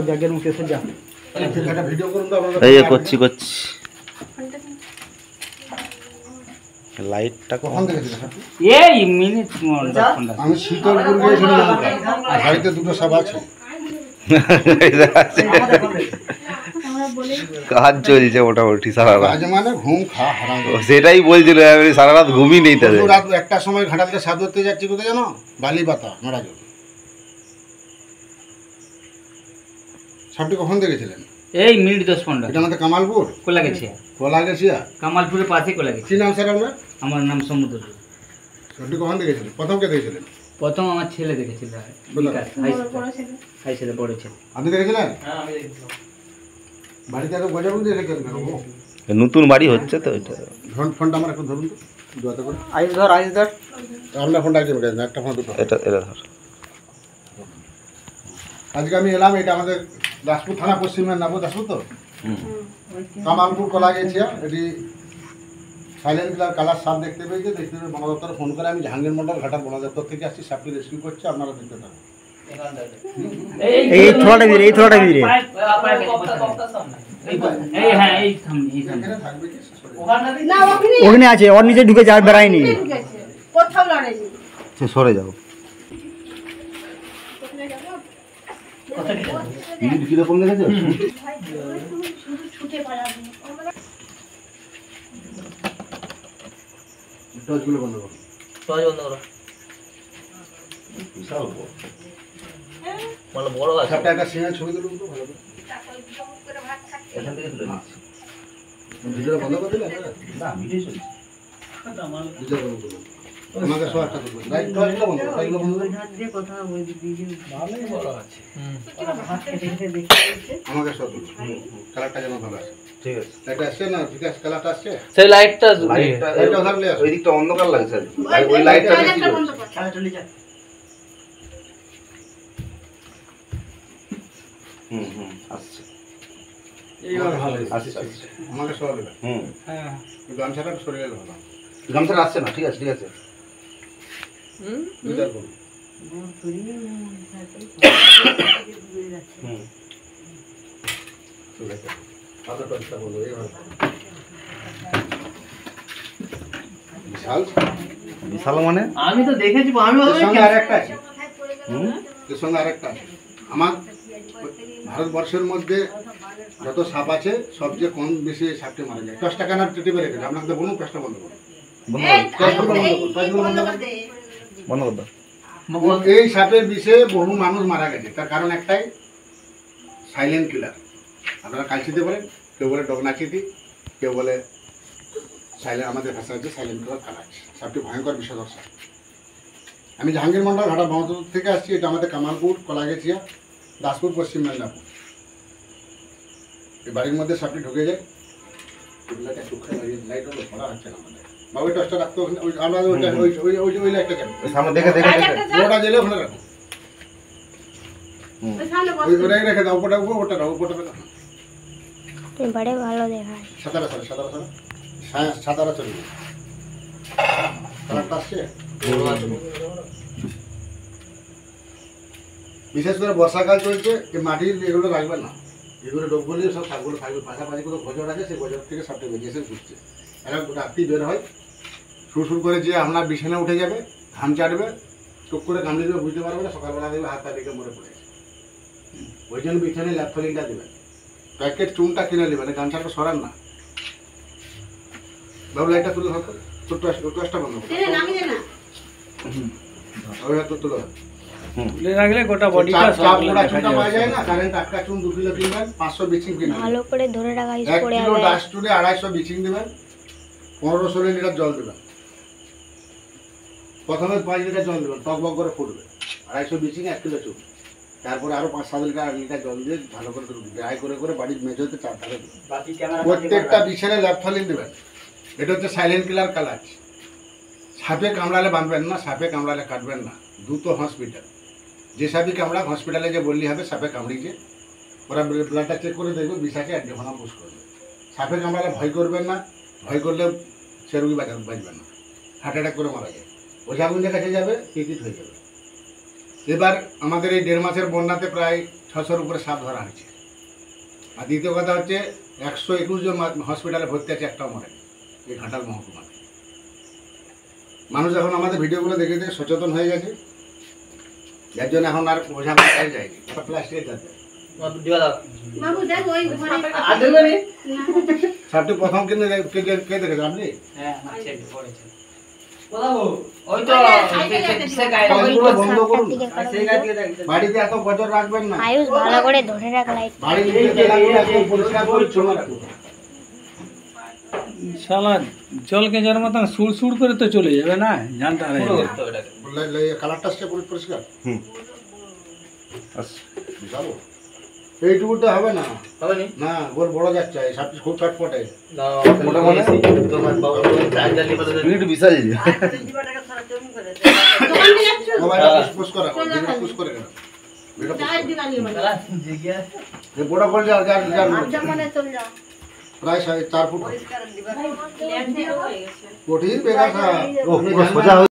জাগের মুখে এসে যা একটা ভিডিও করুন তো আমরা। এই করছি লাইটটা কখন দেখেছিলেন আপনি? এই মিনিট 10-15 আমি শীতলপুর গিয়েছিলাম, বাড়িতে দুটো সাপ আছে। কাজ চলছে মোটামুটি সারা রাত। আজ মানে ঘুম খা হারাম। সেটাই বলছিল, আমি সারা রাত ঘুমই নেই তাদের। রাত 1টার সময় ঘাটালতে সাপ ধরতে যাচ্ছি কোথায় জানো? বালিপাতা মারাজল। সাপটি কখন দেখেছিলেন? এই মিনিট 10-15। এটা আমাদের কামালপুর কোলাগেছিয়া কামালপুরের পাশে কোলাগেছিয়া। কি নাম স্যার আপনার? আমার নাম সমুদ্র। সাপটি কখন দেখেছিলেন? প্রথম কে দেখেছিলেন? প্রথম আমার ছেলে দেখেছিল, বিকাশ হাই ছেলে, বড় ছেলে। আপনি দেখেছিলেন? হ্যাঁ আমি দেখেছিলাম। বাড়িতে আরো গজাবুল দিয়ে রেখেছেন কেন? নতুন বাড়ি হচ্ছে তো এটা। ফোনটা আমার একটু ধরুন তো, দোয়াতে করে। আইস ধর আপনার ফোনটা একটু রেখে দেন, একটা ফোন দুটো। এটা ধর। আজকে আমি এলাম, এটা আমাদের দাসপুর থানা, পশ্চিম মেদিনীপুর, দাসপুর তো কামালপুর কোলাগেছিয়া। এটি সাইলেন্ট কালার সাপ দেখতে পেয়েছে। দেখতে পেয়ে বন দপ্তরে ফোন করে আমি জাহাঙ্গীর মন্ডল ঘাটাল বন দপ্তর থেকে আসছি। সাপটি রেস্কিউ করছে, আপনারা দেখতে থাকুন। এই থোড়াটা ভিড়ে এই হ্যাঁ এই থামনি এখানে থাকবে কি? না ওখানে আছে, ওর নিচে ঢুকে যা বেরায়নি। কোথাও লড়াইনি। সরে যাও। কিরকম লেগেছে? ছুটে পালাবো। টর্চগুলো বন্ধ করো। বিশাল বড়। মানে বড় আছে। সাপটা একটা সিনের ছবি তুলুন তো ভালো করে। এখান থেকে তুলে নিচ্ছি। ভিডিওটা বন্ধ করে দিলে? না, ভিডিও চলছে। ভিডিও বন্ধ করুন। আমাকে সব একটা তুলুন। রাইট টর্চগুলো বন্ধ করো। রাইটগুলো বন্ধ করো। ভালোই বড় আছে। আমাকে সব তুলুন। কালারটা যেন ভালো আছে। ঠিক আছে। লাইটটা আসছে না? ঠিক আছে, কালারটা আসছে? সেই লাইটটা লাইটটা ধরলে আসবে। ওই দিকটা অন্ধকার লাগছে। ওই লাইটটা বেশি একটা বন্ধ জ্বলছে। কর। আসছে। এইবার ভালো আসছে। আমাকে সব দেবে। হ্যাঁ গামছাটা সরে গেলে ভালো। গামছাটা আসছে না? ঠিক আছে। দুইটা করুন। ঠিক আছে। হাতে টর্চটা বন্ধ, এইভাবে। বিশাল মানে? আমি তো দেখেছি, আমি এর সঙ্গে আরেকটা আছে। এর সঙ্গে আরেকটা আছে। আমার ভারতবর্ষের মধ্যে যত সাপ আছে সবচেয়ে কম বেশি সাপটি মারা যায়। 10 টাকা না টিপে রেখেছে। আপনাকে বলুন, টসটা বন্ধ করুন। বন্ধ কর দাও। এই সাপের বিষে বহু মানুষ মারা গেছে। তার কারণ একটাই, সাইলেন্ট কিলার। আপনারা কালচিতে বলেন, কেউ বলে ডগনাচিতি, কেউ বলে সাইলেন্ট। আমাদের ভাষা হচ্ছে সাইলেন্ট কিলার কালাচ। সাপটি ভয়ঙ্কর বিষধর সাপ। আমি জাহাঙ্গীর মন্ডল ঘাটাল বনদপ্তর থেকে আসছি। এটা আমাদের কামালপুর, কোলাগেছিয়া, দাসপুর, পশ্চিম মেদিনীপুর। এই বাড়ির মধ্যে সাপটি ঢুকে যায়। লাইট হলো পড়া হচ্ছে না আমাদের। বাবু টসটা রাখতো ওখানে। আমরা ওই লাইটটা কেন সামনে দেখে। ওটা জেলে ওখানে রাখো। ওটাই রেখে দাও। ওটা এবারে ভালো দেখায়। সাতারা চলে যায়। কালারটা আসছে। বিশেষ করে বর্ষাকাল চলছে, এই মাটির এগুলো রাখবে না। এগুলো ডোবগুলি সব সাপগুলো থাকবে। পাশাপাশি কোনো গজর আছে, সেই গজর থেকে সাপটা বেরিয়ে এসে ঘুরছে। এরা রাত্রি বের হয়, সুর করে যে আপনার বিছানা উঠে যাবে, ঘাম চাটবে, টুক করে কামড়ে দেবে, বুঝতে পারবে না। সকালবেলা দেবে হাত পা দেখে মরে পড়ে গেছে। ওই জন্য বিছানায় ল্যাপথলিনটা দেবেন। প্যাকেট চুনটা কিনে নেবেন, গামছাটা সরান না। বাবু লাইটটা তুলে ধরো। টসটা বন্ধ করো। ওই হাত তুলে ধরো। তুলে রাখলে গোটা বডিটা চাপ মোড়া চুনটা পাওয়া যায় না? কারেন্ট আটকা চুন 2 কিলো কিনবেন, 500 বিচিং কিনবেন। ভালো করে ধরে রাখা 1 পড়ে কিলো যাবে। ডাস্টুনে 250 বিচিং দেবেন, 15-16 লিটার জল দেবেন। প্রথমে 5 লিটার জল দেবেন, টকবক করে ফুটবে। 250 বিচিং, 1 কিলো চুন। তারপরে আরো 5-7 লিটার জল দিয়ে ভালো করে ড্রাই করে বাড়ির মেঝেতে চারধারে দেবেন। প্রত্যেকটা বিছানায় ল্যাপথলিন দেবেন। এটা হচ্ছে সাইলেন্ট কিলার কালাচ। সাপে কামড়ালে বাঁধবেন না, সাপে কামড়ালে কাটবেন না। দ্রুত হসপিটাল। যে সাপে কামড়া হসপিটালে যে বললি হবে সাপে কামড়িয়েছে, ওরা ব্লাডটা চেক করে দেখবে, বিষাকে অ্যান্টিভেনাম পুশ করবে। সাপে কামড়ালে ভয় করবেন না। ভয় করলে সে রোগী বাঁচবে না, হার্ট অ্যাটাক করে মারা যায়। ওঝাগুঞ্জের কাছে যাবে, টিকিট হয়ে যাবে। এবার আমাদের এই 1.5 মাসের বন্যাতে প্রায় 600-র উপরে সাপ ধরা হয়েছে। আর দ্বিতীয় কথা হচ্ছে 121 জন হসপিটালে ভর্তি আছে, একটাও মরে এই ঘাটাল মহকুমাতে। মানুষ এখন আমাদের ভিডিওগুলো দেখে দেখে সচেতন হয়ে গেছে, যার জন্য এখন আর বোঝা মাথায় যায়নি। প্লাস্টিকের যাতে বাবু দেখ ওই সাপটি প্রথম কিন্তু কে দেখেছেন আপনি? হ্যাঁ আমার ছেলে বড় ছেলে। ওই তো কাজগুলো বন্ধ করুন, দিকে করো সেই গাছ দিয়ে দেখতে বাড়িতে এত গজর রাখবেন না, আয়ুষ ভালো করে ধরে রাখ লাইট। বাড়ির জায়গাগুলো একদম পরিষ্কার পরিচ্ছন্ন রাখুন। শালা জলকে যার মতন সুড় সুড় করে তো চলে যাবে না, জানতে হবে। বললে কালারটা আসছে পরিষ্কার আসছে। যাবো এইটুকুতে হবে না, হবে নি না গোল বড় যাচ্ছে, এই সাপটি খুব ছটপটে। না মোটামুটি তোমার বাবা চার জালি বলে তুমি একটু বিশাল যাবে। মোবাইলটা পুশ করে পুশ করে গেল জিজ্ঞাসা যে বড় গোল যার যার যার মনে চল যা প্রায় 4.5 ফুট কঠিন বেকার ও পুরো সোজা হয়ে